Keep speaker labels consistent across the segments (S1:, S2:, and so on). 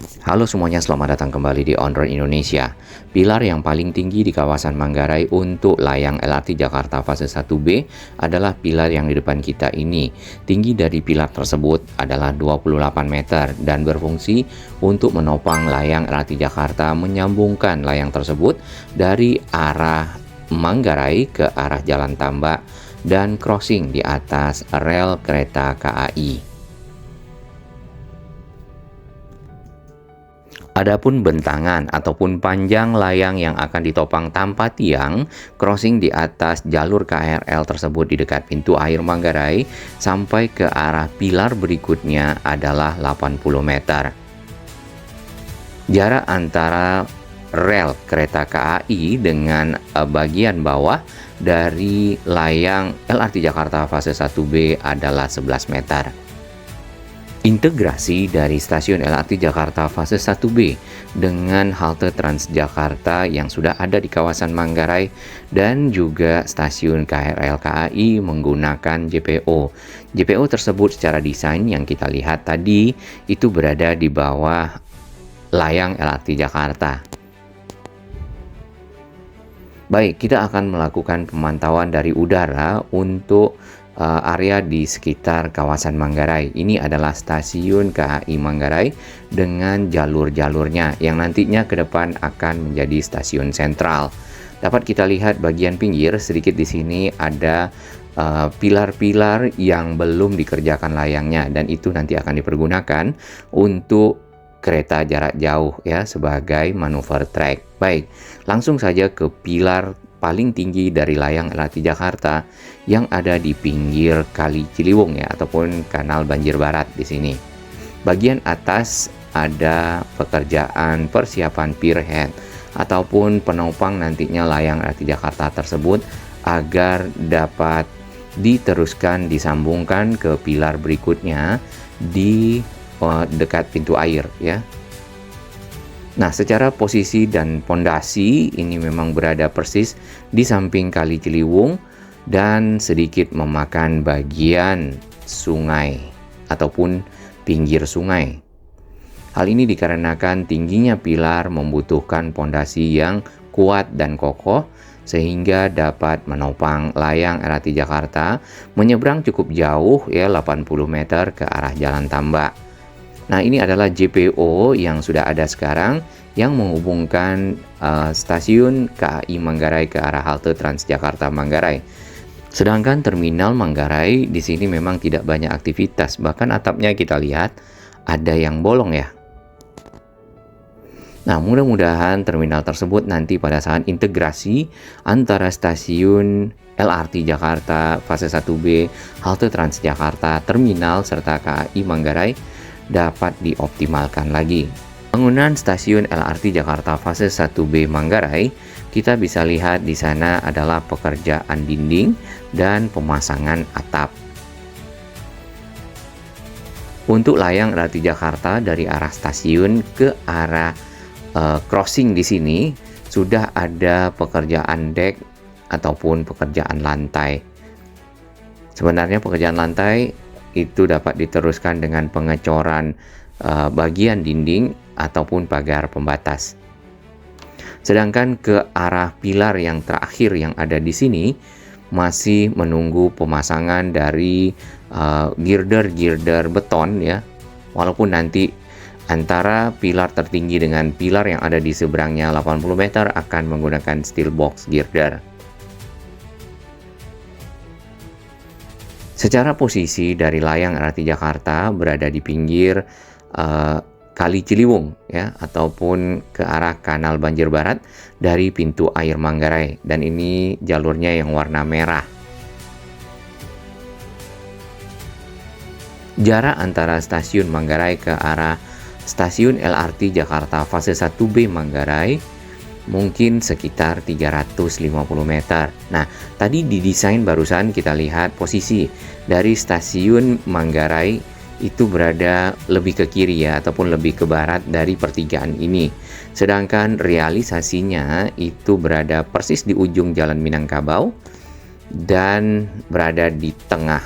S1: Halo semuanya, selamat datang kembali di On Road Indonesia. Pilar yang paling tinggi di kawasan Manggarai untuk layang LRT Jakarta fase 1B adalah pilar yang di depan kita ini. Tinggi dari pilar tersebut adalah 28 meter dan berfungsi untuk menopang layang LRT Jakarta menyambungkan layang tersebut dari arah Manggarai ke arah Jalan Tambak dan crossing di atas rel kereta KAI. Adapun bentangan ataupun panjang layang yang akan ditopang tanpa tiang, crossing di atas jalur KRL tersebut di dekat pintu air Manggarai sampai ke arah pilar berikutnya adalah 80 meter. Jarak antara rel kereta KAI dengan bagian bawah dari layang LRT Jakarta fase 1B adalah 11 meter. Integrasi dari stasiun LRT Jakarta fase 1B dengan halte Transjakarta yang sudah ada di kawasan Manggarai dan juga stasiun KRL KAI menggunakan JPO. JPO tersebut secara desain yang kita lihat tadi itu berada di bawah layang LRT Jakarta. Baik, kita akan melakukan pemantauan dari udara untuk area di sekitar kawasan Manggarai. Ini adalah stasiun KAI Manggarai dengan jalur-jalurnya yang nantinya ke depan akan menjadi stasiun sentral. Dapat kita lihat bagian pinggir sedikit di sini ada pilar-pilar yang belum dikerjakan layangnya dan itu nanti akan dipergunakan untuk kereta jarak jauh ya sebagai manuver track. Baik, langsung saja ke pilar paling tinggi dari layang LRT Jakarta yang ada di pinggir Kali Ciliwung ya ataupun Kanal Banjir Barat di sini. Bagian atas ada pekerjaan persiapan pierhead ataupun penopang nantinya layang LRT Jakarta tersebut agar dapat diteruskan disambungkan ke pilar berikutnya di dekat pintu air ya. Nah, secara posisi dan pondasi ini memang berada persis di samping Kali Ciliwung dan sedikit memakan bagian sungai ataupun pinggir sungai. Hal ini dikarenakan tingginya pilar membutuhkan pondasi yang kuat dan kokoh sehingga dapat menopang layang LRT Jakarta menyeberang cukup jauh ya 80 meter ke arah Jalan Tambak. Nah, ini adalah JPO yang sudah ada sekarang yang menghubungkan stasiun KAI Manggarai ke arah halte Transjakarta Manggarai. Sedangkan terminal Manggarai di sini memang tidak banyak aktivitas, bahkan atapnya kita lihat ada yang bolong ya. Nah, mudah-mudahan terminal tersebut nanti pada saat integrasi antara stasiun LRT Jakarta fase 1B, halte Transjakarta, terminal serta KAI Manggarai dapat dioptimalkan lagi. Bangunan stasiun LRT Jakarta fase 1B Manggarai, kita bisa lihat di sana adalah pekerjaan dinding dan pemasangan atap. Untuk layang LRT Jakarta dari arah stasiun ke arah crossing di sini sudah ada pekerjaan dek ataupun pekerjaan lantai. Sebenarnya pekerjaan lantai itu dapat diteruskan dengan pengecoran bagian dinding ataupun pagar pembatas. Sedangkan ke arah pilar yang terakhir yang ada di sini masih menunggu pemasangan dari girder-girder beton ya. Walaupun nanti antara pilar tertinggi dengan pilar yang ada di seberangnya 80 meter akan menggunakan steel box girder. Secara posisi dari layang LRT Jakarta berada di pinggir Kali Ciliwung ya ataupun ke arah Kanal Banjir Barat dari pintu air Manggarai dan ini jalurnya yang warna merah. Jarak antara stasiun Manggarai ke arah stasiun LRT Jakarta fase 1B Manggarai mungkin sekitar 350 meter. Nah, tadi di desain barusan kita lihat posisi dari stasiun Manggarai itu berada lebih ke kiri ya ataupun lebih ke barat dari pertigaan ini. Sedangkan realisasinya itu berada persis di ujung Jalan Minangkabau dan berada di tengah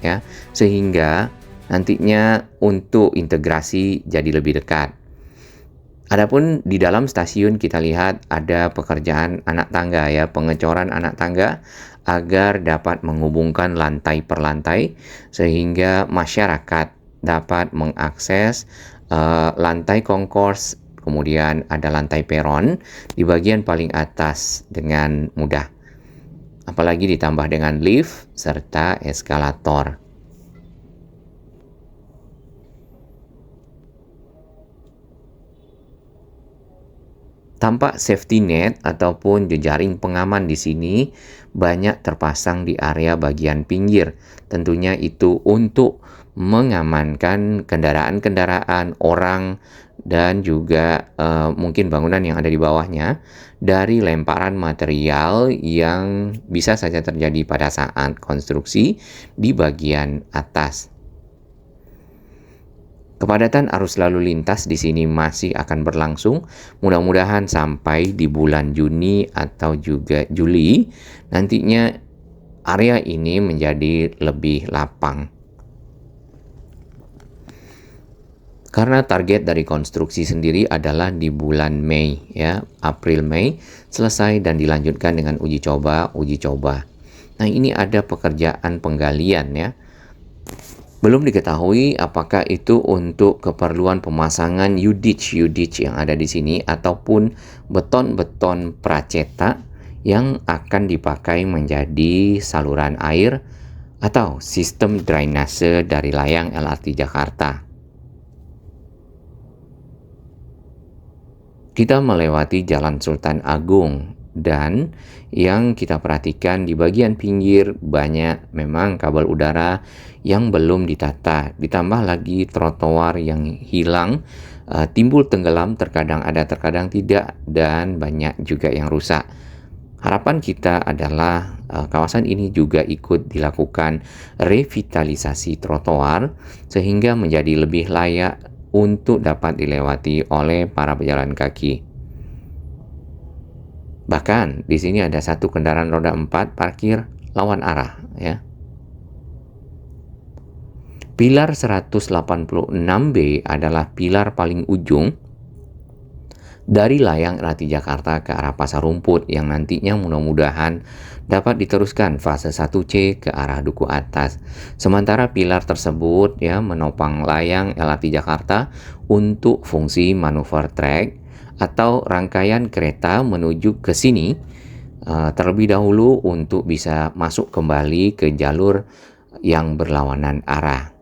S1: ya. Sehingga nantinya untuk integrasi jadi lebih dekat. Adapun di dalam stasiun kita lihat ada pekerjaan anak tangga ya, pengecoran anak tangga agar dapat menghubungkan lantai per lantai sehingga masyarakat dapat mengakses lantai concourse, kemudian ada lantai peron di bagian paling atas dengan mudah. Apalagi ditambah dengan lift serta eskalator. Tampak safety net ataupun jejaring pengaman di sini banyak terpasang di area bagian pinggir. Tentunya itu untuk mengamankan kendaraan-kendaraan, orang, dan juga mungkin bangunan yang ada di bawahnya dari lemparan material yang bisa saja terjadi pada saat konstruksi di bagian atas. Kepadatan arus lalu lintas di sini masih akan berlangsung, mudah-mudahan sampai di bulan Juni atau juga Juli. Nantinya area ini menjadi lebih lapang. Karena target dari konstruksi sendiri adalah di bulan Mei, ya, April-Mei selesai dan dilanjutkan dengan uji coba. Nah, ini ada pekerjaan penggalian ya. Belum diketahui apakah itu untuk keperluan pemasangan UDITCH yang ada di sini ataupun beton-beton pracetak yang akan dipakai menjadi saluran air atau sistem drainase dari layang LRT Jakarta. Kita melewati Jalan Sultan Agung dan yang kita perhatikan di bagian pinggir banyak memang kabel udara yang belum ditata. Ditambah lagi trotoar yang hilang, timbul tenggelam, terkadang ada, terkadang tidak, dan banyak juga yang rusak. Harapan kita adalah kawasan ini juga ikut dilakukan revitalisasi trotoar sehingga menjadi lebih layak untuk dapat dilewati oleh para pejalan kaki. Bahkan di sini ada satu kendaraan roda 4 parkir lawan arah ya. Pilar 186B adalah pilar paling ujung dari layang LRT Jakarta ke arah Pasar Rumput yang nantinya mudah-mudahan dapat diteruskan fase 1C ke arah Duku Atas. Sementara pilar tersebut ya menopang layang LRT Jakarta untuk fungsi manuver track atau rangkaian kereta menuju ke sini terlebih dahulu untuk bisa masuk kembali ke jalur yang berlawanan arah.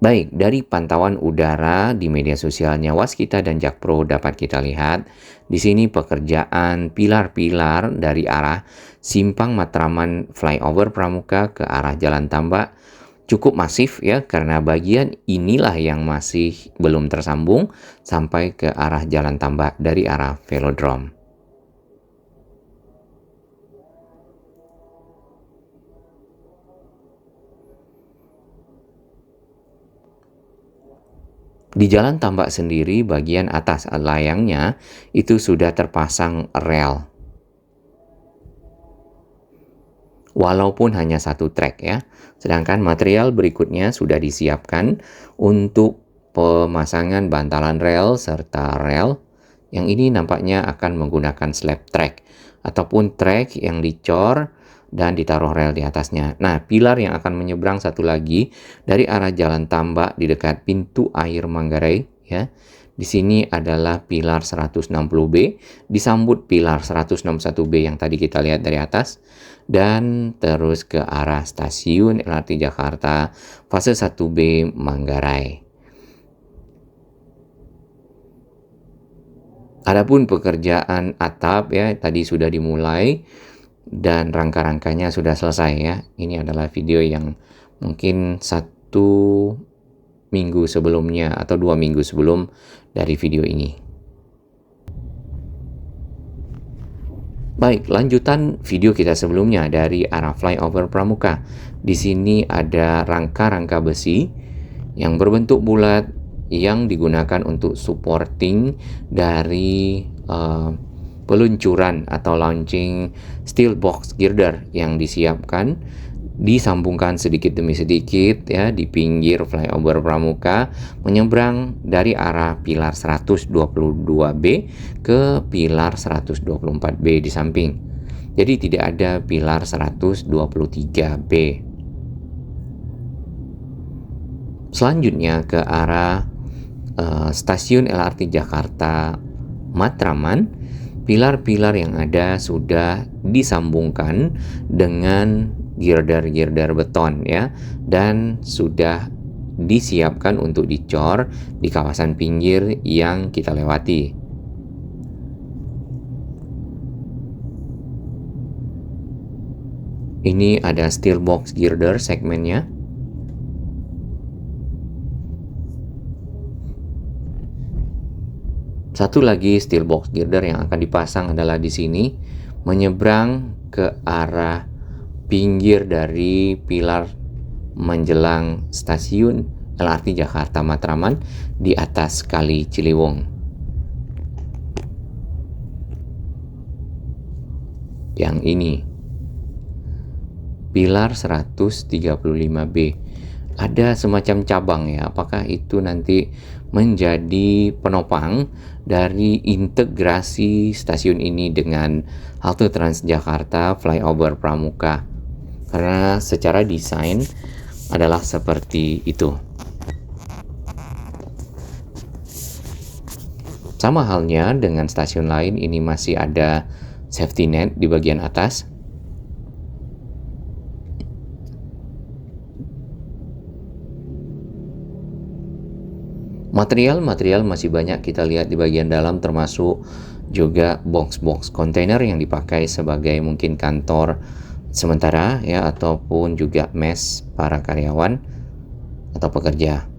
S1: Baik, dari pantauan udara di media sosialnya Waskita dan Jakpro dapat kita lihat di sini pekerjaan pilar-pilar dari arah Simpang Matraman Flyover Pramuka ke arah Jalan Tambak cukup masif ya, karena bagian inilah yang masih belum tersambung sampai ke arah Jalan Tambak dari arah Velodrome. Di Jalan Tambak sendiri bagian atas layangnya itu sudah terpasang rel. Walaupun hanya satu trek ya. Sedangkan material berikutnya sudah disiapkan untuk pemasangan bantalan rel serta rel. Yang ini nampaknya akan menggunakan slab track ataupun trek yang dicor dan ditaruh rel di atasnya. Nah, pilar yang akan menyeberang satu lagi dari arah Jalan Tambak di dekat pintu air Manggarai ya. Di sini adalah pilar 160B, disambut pilar 161B yang tadi kita lihat dari atas, dan terus ke arah stasiun LRT Jakarta fase 1B Manggarai. Adapun pekerjaan atap ya tadi sudah dimulai dan rangka-rangkanya sudah selesai ya. Ini adalah video yang mungkin 1 minggu sebelumnya atau 2 minggu sebelum dari video ini. Baik, lanjutan video kita sebelumnya dari arah flyover Pramuka. Di sini ada rangka-rangka besi yang berbentuk bulat yang digunakan untuk supporting dari peluncuran atau launching steel box girder yang disiapkan disambungkan sedikit demi sedikit ya di pinggir flyover Pramuka menyeberang dari arah pilar 122B ke pilar 124B di samping. Jadi tidak ada pilar 123B. Selanjutnya ke arah stasiun LRT Jakarta Matraman, pilar-pilar yang ada sudah disambungkan dengan girder-girder beton ya, dan sudah disiapkan untuk dicor di kawasan pinggir yang kita lewati. Ini ada steel box girder segmennya. Satu lagi steel box girder yang akan dipasang adalah di sini, menyeberang ke arah pinggir dari pilar menjelang stasiun LRT Jakarta Matraman di atas Kali Ciliwung. Yang ini, pilar 135B. Ada semacam cabang ya, apakah itu nanti menjadi penopang dari integrasi stasiun ini dengan halte Transjakarta flyover Pramuka, karena secara desain adalah seperti itu. Sama halnya dengan stasiun lain, ini masih ada safety net di bagian atas. Material masih banyak kita lihat di bagian dalam, termasuk juga box-box kontainer yang dipakai sebagai mungkin kantor sementara ya, ataupun juga mes para karyawan atau pekerja.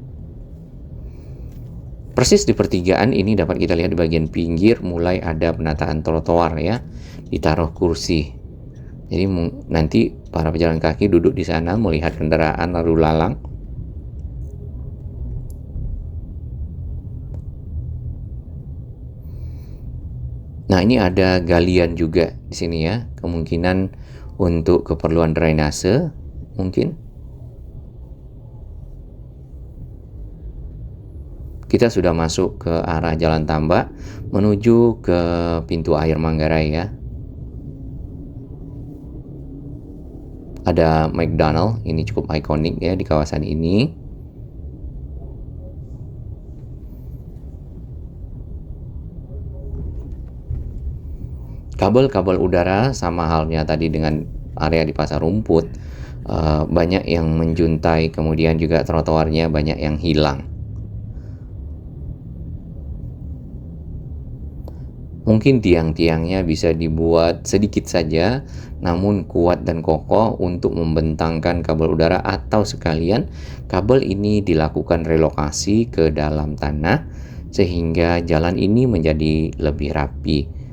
S1: Persis di pertigaan ini dapat kita lihat di bagian pinggir mulai ada penataan trotoar ya, ditaruh kursi. Jadi nanti para pejalan kaki duduk di sana melihat kendaraan lalu lalang. Nah, ini ada galian juga di sini ya, kemungkinan untuk keperluan drainase mungkin. Kita sudah masuk ke arah Jalan Tambak menuju ke pintu air Manggarai ya. Ada McDonald, ini cukup ikonik ya di kawasan ini. Kabel-kabel udara sama halnya tadi dengan area di Pasar Rumput, banyak yang menjuntai, kemudian juga trotoarnya banyak yang hilang. Mungkin tiang-tiangnya bisa dibuat sedikit saja, namun kuat dan kokoh untuk membentangkan kabel udara, atau sekalian kabel ini dilakukan relokasi ke dalam tanah sehingga jalan ini menjadi lebih rapi.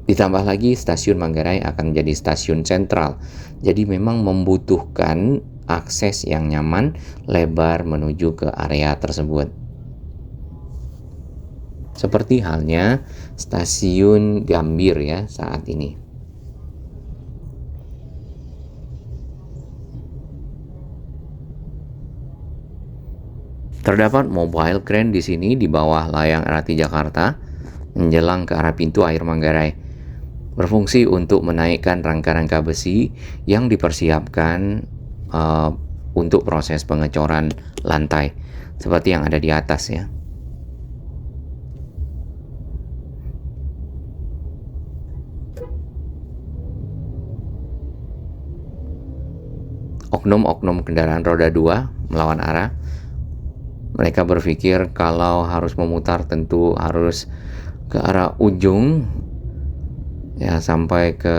S1: Ditambah lagi stasiun Manggarai akan menjadi stasiun sentral, jadi memang membutuhkan akses yang nyaman, lebar menuju ke area tersebut. Seperti halnya stasiun Gambir ya saat ini. Terdapat mobile crane di sini di bawah layang LRT Jakarta menjelang ke arah pintu air Manggarai, berfungsi untuk menaikkan rangka-rangka besi yang dipersiapkan untuk proses pengecoran lantai seperti yang ada di atas ya. Oknum-oknum kendaraan roda 2 melawan arah. Mereka berpikir kalau harus memutar tentu harus ke arah ujung ya, sampai ke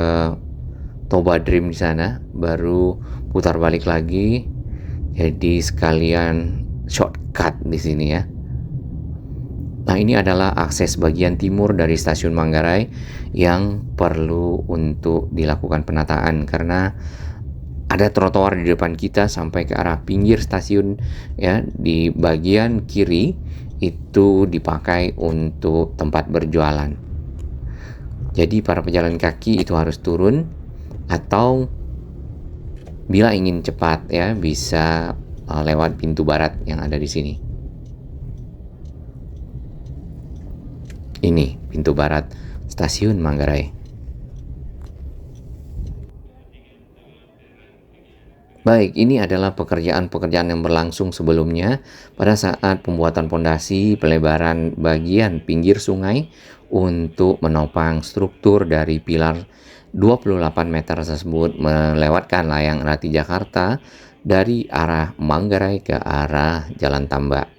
S1: Toba Dream di sana, baru putar balik lagi. Jadi sekalian shortcut di sini ya. Nah, ini adalah akses bagian timur dari stasiun Manggarai yang perlu untuk dilakukan penataan, karena ada trotoar di depan kita sampai ke arah pinggir stasiun ya. Di bagian kiri itu dipakai untuk tempat berjualan. Jadi para pejalan kaki itu harus turun atau Bila ingin cepat ya, bisa lewat pintu barat yang ada di sini. Ini pintu barat Stasiun Manggarai. Baik, ini adalah pekerjaan-pekerjaan yang berlangsung sebelumnya pada saat pembuatan pondasi pelebaran bagian pinggir sungai untuk menopang struktur dari pilar 28 meter tersebut melewatkan layang LRT Jakarta dari arah Manggarai ke arah Jalan Tambak.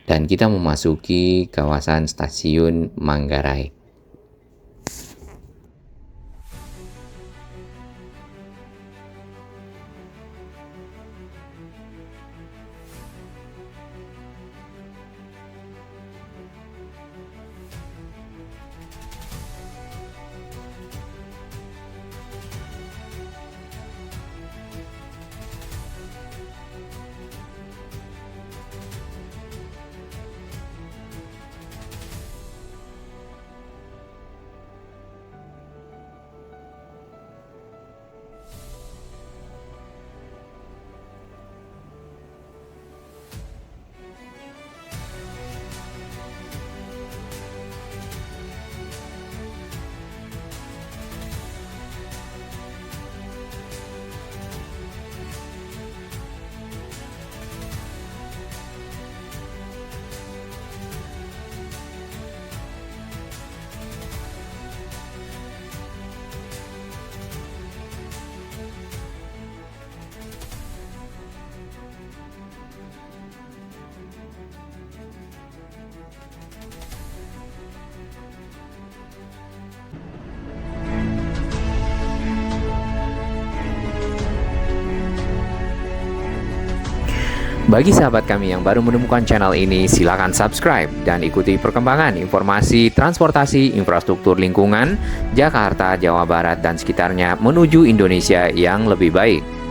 S1: Dan kita memasuki kawasan Stasiun Manggarai. Bagi sahabat kami yang baru menemukan channel ini, silakan subscribe dan ikuti perkembangan informasi transportasi infrastruktur lingkungan Jakarta, Jawa Barat, dan sekitarnya menuju Indonesia yang lebih baik.